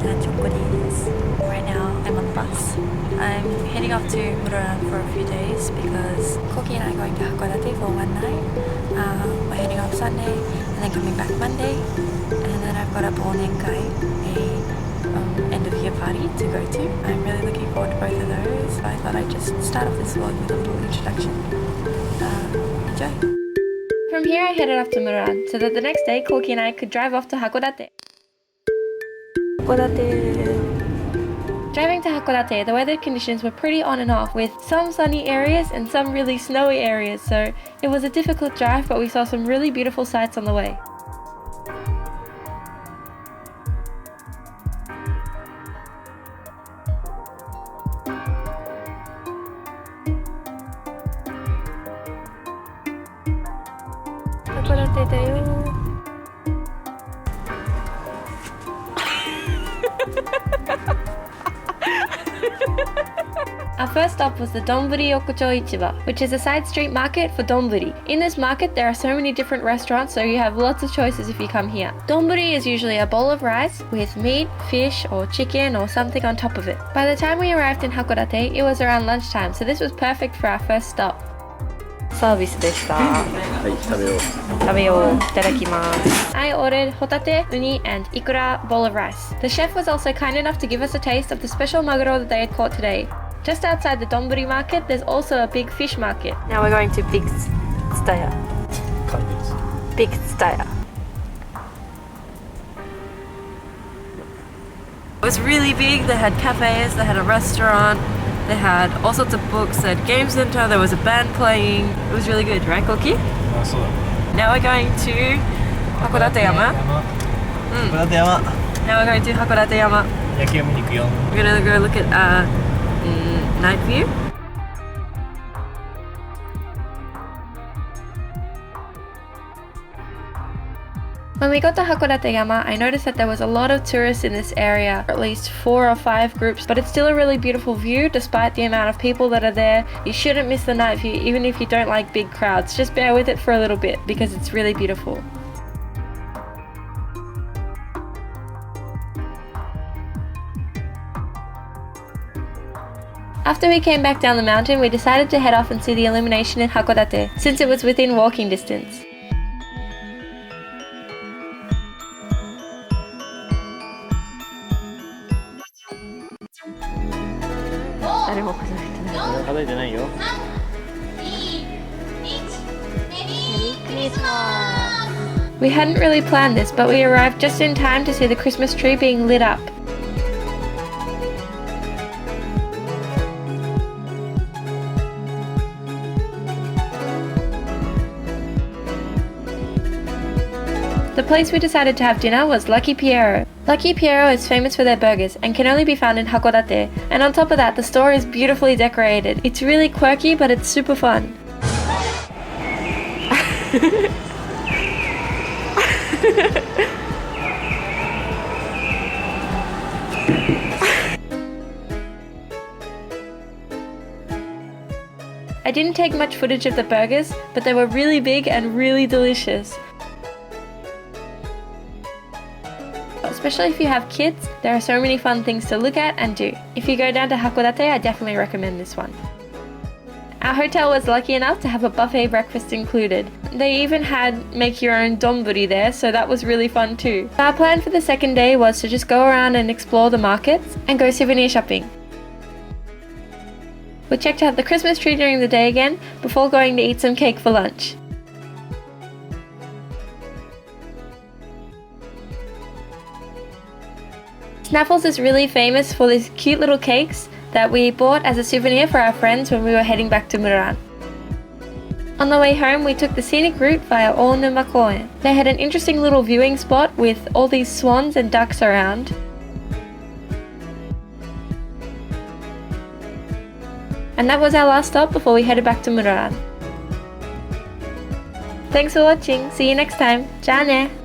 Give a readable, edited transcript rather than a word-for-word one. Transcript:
Choko desu. Right now I'm on the bus. I'm heading off to Mururan for a few days because Koki and I are going to Hakodate for one night. We're heading off Sunday and then coming back Monday. And then I've got a Bonenkai, a end of year party to go to. I'm really looking forward to both of those. So I thought I'd just start off this vlog with a little introduction. Enjoy! From here I headed off to Mururan so that the next day Koki and I could drive off to Hakodate. Driving to Hakodate, the weather conditions were pretty on and off, with some sunny areas and some really snowy areas, so it was a difficult drive, but we saw some really beautiful sights on the way. Hakodate da yo. Our first stop was the Donburi Yokocho Ichiba, which is a side street market for donburi. In this market there are so many different restaurants, so you have lots of choices if you come here. Donburi is usually a bowl of rice with meat, fish or chicken or something on top of it. By the time we arrived in Hakodate, it was around lunchtime, so this was perfect for our first stop. Service でした。はい、食べよう。いただきます。I ordered hotate, uni, and ikura bowl of rice. The chef was also kind enough to give us a taste of the special maguro that they had caught today. Just outside the Donburi market, there's also a big fish market. Now we're going to Big Tsutaya. Big Tsutaya. It was really big. They had cafes, they had a restaurant, they had all sorts of books, they had game center, there was a band playing. It was really good, right, Koki? Now we're going to Hakodate Yama. Now we're going to Hakodate Yama. We're gonna go look at night view. When we got to Hakodate Yama, I noticed that there was a lot of tourists in this area, at least 4 or 5 groups, but it's still a really beautiful view despite the amount of people that are there. You shouldn't miss the night view even if you don't like big crowds. Just bear with it for a little bit because it's really beautiful. After we came back down the mountain, we decided to head off and see the illumination in Hakodate, since it was within walking distance. We hadn't really planned this, but we arrived just in time to see the Christmas tree being lit up. The place we decided to have dinner was Lucky Pierrot. Lucky Pierrot is famous for their burgers and can only be found in Hakodate. And on top of that, the store is beautifully decorated. It's really quirky, but it's super fun. I didn't take much footage of the burgers, but they were really big and really delicious. Especially if you have kids, there are so many fun things to look at and do. If you go down to Hakodate, I definitely recommend this one. Our hotel was lucky enough to have a buffet breakfast included. They even had make your own donburi there, so that was really fun too. Our plan for the second day was to just go around and explore the markets and go souvenir shopping. We checked out the Christmas tree during the day again before going to eat some cake for lunch. Snaffles is really famous for these cute little cakes that we bought as a souvenir for our friends when we were heading back to Mururan. On the way home, we took the scenic route via Onuma Koen. They had an interesting little viewing spot with all these swans and ducks around. And that was our last stop before we headed back to Mururan. Thanks for watching. See you next time. じゃあね。